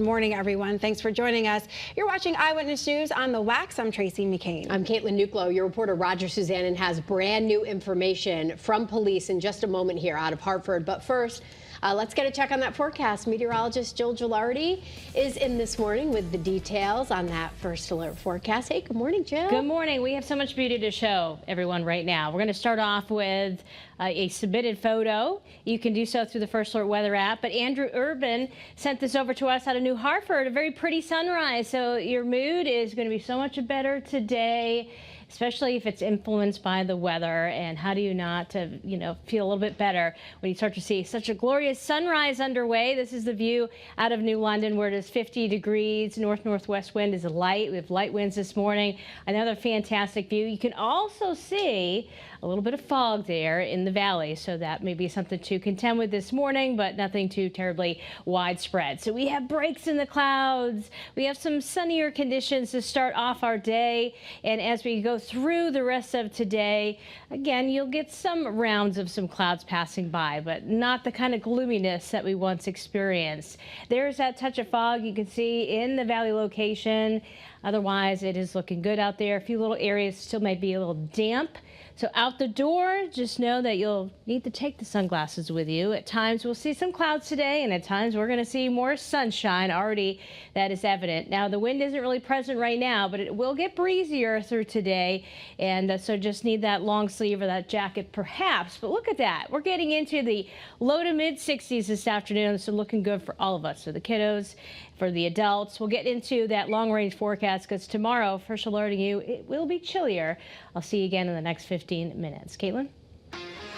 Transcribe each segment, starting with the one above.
Good morning, everyone. Thanks for joining us. You're watching Eyewitness News on the Wax. I'm Tracey McCain. I'm Caitlin Nuclo. Your reporter Roger Suzanne has brand new information from police in just a moment here out of Hartford. But first, let's get a check on that forecast. Meteorologist Jill Gilardi is in this morning with the details on that first alert forecast. Hey, good morning, Jill. Good morning. We have so much beauty to show everyone right now. We're going to start off with a submitted photo. You can do so through the First Alert Weather app. But Andrew Urban sent this over to us out of New Hartford. A very pretty sunrise. So your mood is going to be so much better today, especially if it's influenced by the weather. And how do you not feel a little bit better when you start to see such a glorious sunrise underway? This is the view out of New London, where it is 50 degrees. Northwest wind is light. We have light winds this morning. Another fantastic view. You can also see a little bit of fog there in the valley, so that may be something to contend with this morning, but nothing too terribly widespread. So we have breaks in the clouds. We have some sunnier conditions to start off our day, and as we go through the rest of today, again, you'll get some rounds of some clouds passing by, but not the kind of gloominess that we once experienced. There's that touch of fog you can see in the valley location. Otherwise, it is looking good out there. A few little areas still may be a little damp. So out the door, just know that you'll need to take the sunglasses with you. At times we'll see some clouds today, and at times we're going to see more sunshine. Already that is evident. Now the wind isn't really present right now, but it will get breezier through today, and so just need that long sleeve or that jacket perhaps. But look at that. We're getting into the low to mid 60s this afternoon, so looking good for all of us. So the kiddos, for the adults. We'll get into that long range forecast because tomorrow, first alerting you, it will be chillier. I'll see you again in the next 15 minutes. Caitlin?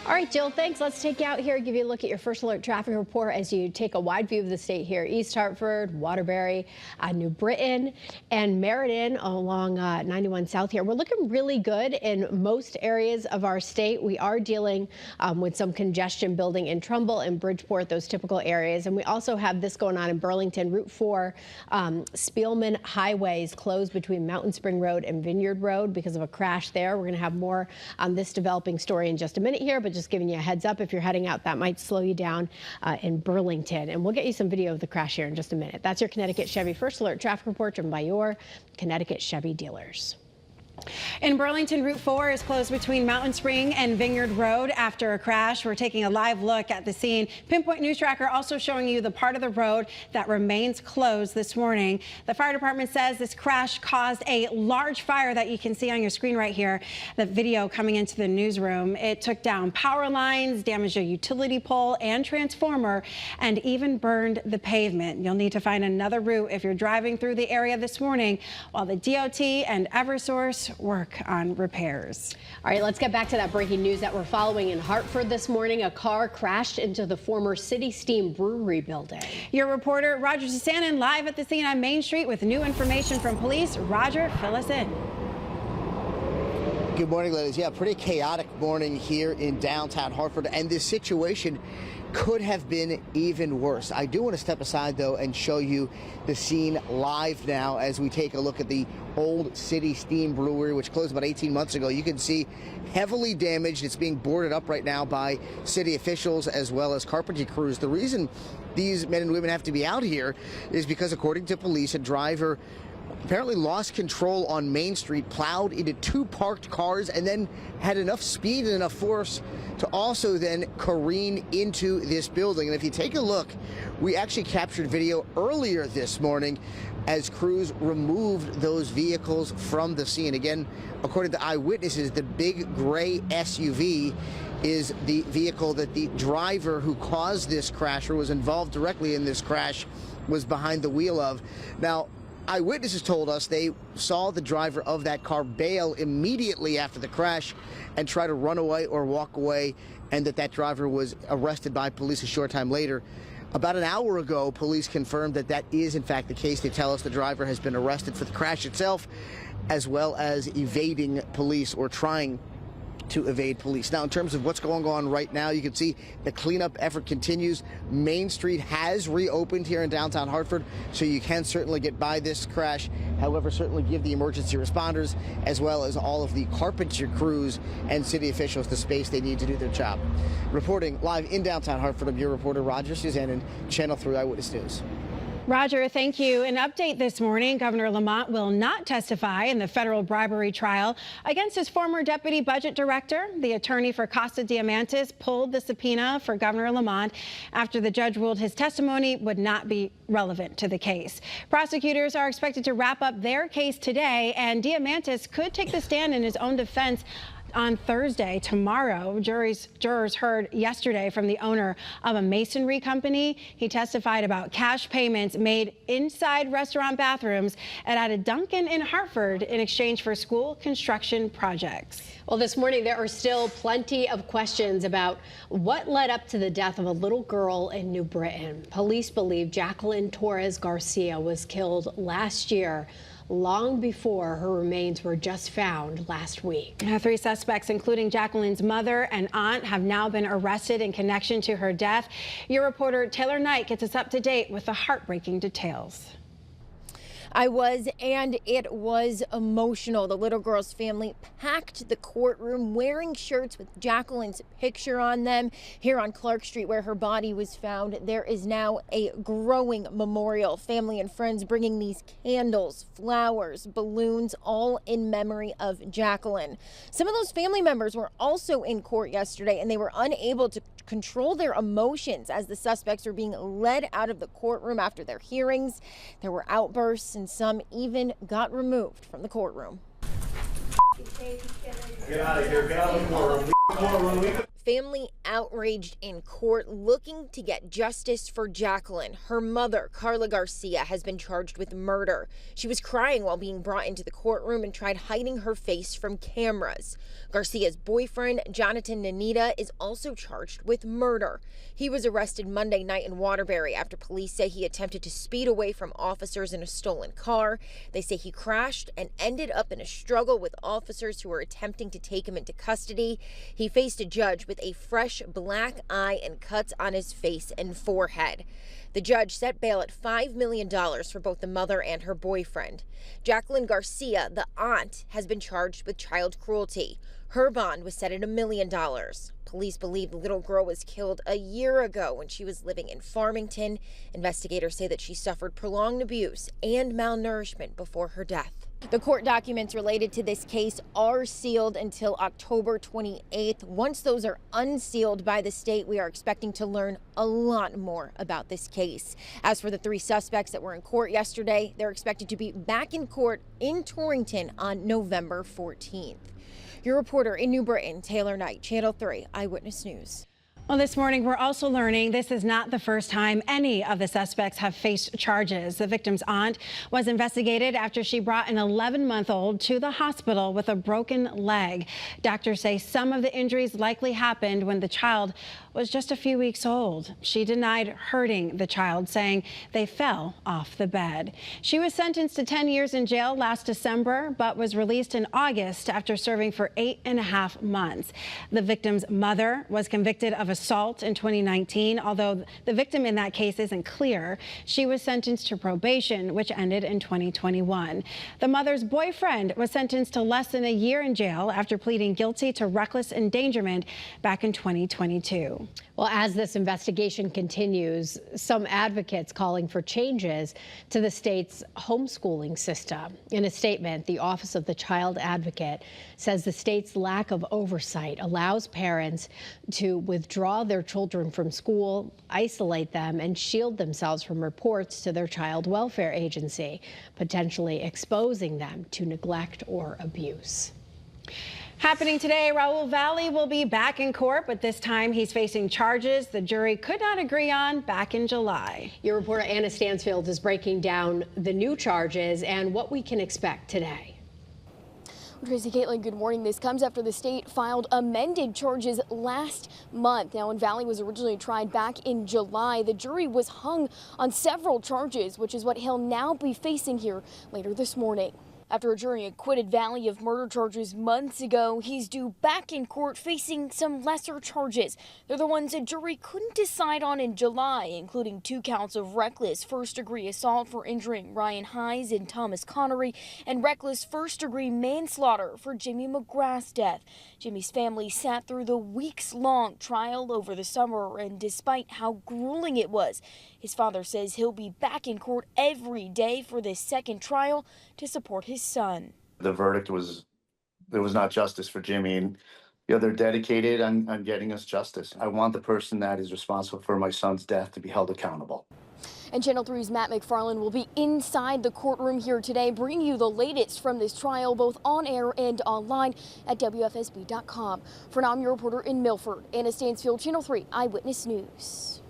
All right, Jill, thanks. Let's take you out here, give you a look at your first alert traffic report as you take a wide view of the state here. East Hartford, Waterbury, New Britain, and Meriden along 91 South here. We're looking really good in most areas of our state. We are dealing with some congestion building in Trumbull and Bridgeport, those typical areas. And we also have this going on in Burlington. Route 4, Spielman Highway is closed between Mountain Spring Road and Vineyard Road because of a crash there. We're going to have more on this developing story in just a minute here, but just giving you a heads up, if you're heading out, that might slow you down in Burlington. And we'll get you some video of the crash here in just a minute. That's your Connecticut Chevy First Alert traffic report driven by your Connecticut Chevy dealers. In Burlington, Route 4 is closed between Mountain Spring and Vineyard Road after a crash. We're taking a live look at the scene. Pinpoint News Tracker also showing you the part of the road that remains closed this morning. The fire department says this crash caused a large fire that you can see on your screen right here. The video coming into the newsroom. It took down power lines, damaged a utility pole and transformer, and even burned the pavement. You'll need to find another route if you're driving through the area this morning while the DOT and Eversource work on repairs. All right, let's get back to that breaking news that we're following in Hartford this morning. A car crashed into the former City Steam Brewery building. Your reporter Roger Suzanne live at the scene on Main Street with new information from police. Roger, fill us in. Good morning, ladies. Yeah, pretty chaotic morning here in downtown Hartford, and this situation could have been even worse. I do want to step aside, though, and show you the scene live now as we take a look at the old City Steam Brewery, which closed about 18 months ago. You can see heavily damaged. It's being boarded up right now by city officials as well as carpentry crews. The reason these men and women have to be out here is because, according to police, a driver apparently lost control on Main Street, plowed into two parked cars, and then had enough speed and enough force to also then careen into this building. And if you take a look, we actually captured video earlier this morning as crews removed those vehicles from the scene. Again, according to eyewitnesses, the big gray SUV is the vehicle that the driver who caused this crash or was involved directly in this crash was behind the wheel of. Now, eyewitnesses told us they saw the driver of that car bail immediately after the crash and try to run away or walk away, and that driver was arrested by police a short time later. About an hour ago, police confirmed that that is in fact the case. They tell us the driver has been arrested for the crash itself, as well as evading police or trying to evade police. Now, in terms of what's going on right now, you can see the cleanup effort continues. Main Street has reopened here in downtown Hartford, so you can certainly get by this crash. However, certainly give the emergency responders as well as all of the carpentry crews and city officials the space they need to do their job. Reporting live in downtown Hartford, I'm your reporter Roger Suzanne, Channel 3 Eyewitness News. Roger, thank you. An update this morning, Governor Lamont will not testify in the federal bribery trial against his former deputy budget director. The attorney for Casa Diamantis pulled the subpoena for Governor Lamont after the judge ruled his testimony would not be relevant to the case. Prosecutors are expected to wrap up their case today, and Diamantis could take the stand in his own defense on Thursday. Tomorrow, jurors heard yesterday from the owner of a masonry company. He testified about cash payments made inside restaurant bathrooms and at a Dunkin' in Hartford in exchange for school construction projects. Well, this morning there are still plenty of questions about what led up to the death of a little girl in New Britain. Police believe Jacqueline Torres Garcia was killed last year, long before her remains were just found last week. 3 suspects, including Jacqueline's mother and aunt, have now been arrested in connection to her death. Your reporter Taylor Knight gets us up to date with the heartbreaking details. I was, and it was emotional. The little girl's family packed the courtroom wearing shirts with Jacqueline's picture on them. Here on Clark Street, where her body was found, there is now a growing memorial. Family and friends bringing these candles, flowers, balloons, all in memory of Jacqueline. Some of those family members were also in court yesterday, and they were unable to control their emotions as the suspects were being led out of the courtroom after their hearings. There were outbursts, and some even got removed from the courtroom. Get out of here, get out of the courtroom. Family outraged in court, looking to get justice for Jacqueline. Her mother, Carla Garcia, has been charged with murder. She was crying while being brought into the courtroom and tried hiding her face from cameras. Garcia's boyfriend, Jonathan Nanita, is also charged with murder. He was arrested Monday night in Waterbury after police say he attempted to speed away from officers in a stolen car. They say he crashed and ended up in a struggle with officers who were attempting to take him into custody. He faced a judge with a fresh black eye and cuts on his face and forehead. The judge set bail at $5 million for both the mother and her boyfriend. Jacqueline Garcia, the aunt, has been charged with child cruelty. Her bond was set at $1 million. Police believe the little girl was killed a year ago when she was living in Farmington. Investigators say that she suffered prolonged abuse and malnourishment before her death. The court documents related to this case are sealed until October 28th. Once those are unsealed by the state, we are expecting to learn a lot more about this case. As for the 3 suspects that were in court yesterday, they're expected to be back in court in Torrington on November 14th. Your reporter in New Britain, Taylor Knight, Channel 3 Eyewitness News. Well, this morning, we're also learning this is not the first time any of the suspects have faced charges. The victim's aunt was investigated after she brought an 11-month-old to the hospital with a broken leg. Doctors say some of the injuries likely happened when the child was just a few weeks old. She denied hurting the child, saying they fell off the bed. She was sentenced to 10 years in jail last December, but was released in August after serving for 8.5 months. The victim's mother was convicted of assault in 2019, although the victim in that case isn't clear. She was sentenced to probation, which ended in 2021. The mother's boyfriend was sentenced to less than a year in jail after pleading guilty to reckless endangerment back in 2022. Well, as this investigation continues, some advocates calling for changes to the state's homeschooling system. In a statement, the Office of the Child Advocate says the state's lack of oversight allows parents to withdraw their children from school, isolate them, and shield themselves from reports to their child welfare agency, potentially exposing them to neglect or abuse. Happening today, Valle will be back in court, but this time he's facing charges the jury could not agree on back in July. Your reporter Anna Stansfield is breaking down the new charges and what we can expect today. Tracey, Caitlin, good morning. This comes after the state filed amended charges last month. Now, when Valle was originally tried back in July, the jury was hung on several charges, which is what he'll now be facing here later this morning. After a jury acquitted Valle of murder charges months ago, he's due back in court facing some lesser charges. They're the ones a jury couldn't decide on in July, including 2 counts of reckless first-degree assault for injuring Ryan Hise and Thomas Connery, and reckless first-degree manslaughter for Jimmy McGrath's death. Jimmy's family sat through the weeks-long trial over the summer, and despite how grueling it was, his father says he'll be back in court every day for this second trial to support his son. The verdict was, there was not justice for Jimmy, and they're dedicated on getting us justice. I want the person that is responsible for my son's death to be held accountable. And Channel 3's Matt McFarland will be inside the courtroom here today, bringing you the latest from this trial, both on air and online at WFSB.com. For now, I'm your reporter in Milford, Anna Stansfield, Channel 3 Eyewitness News.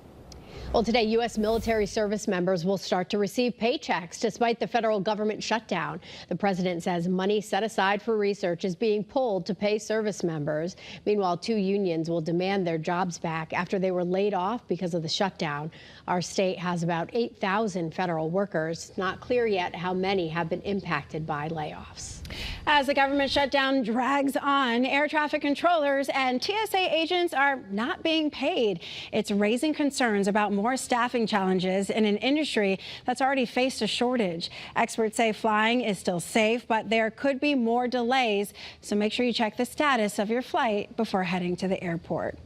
Well, today, U.S. military service members will start to receive paychecks despite the federal government shutdown. The president says money set aside for research is being pulled to pay service members. Meanwhile, 2 unions will demand their jobs back after they were laid off because of the shutdown. Our state has about 8,000 federal workers. Not clear yet how many have been impacted by layoffs. As the government shutdown drags on, air traffic controllers and TSA agents are not being paid. It's raising concerns about more staffing challenges in an industry that's already faced a shortage. Experts say flying is still safe, but there could be more delays. So make sure you check the status of your flight before heading to the airport.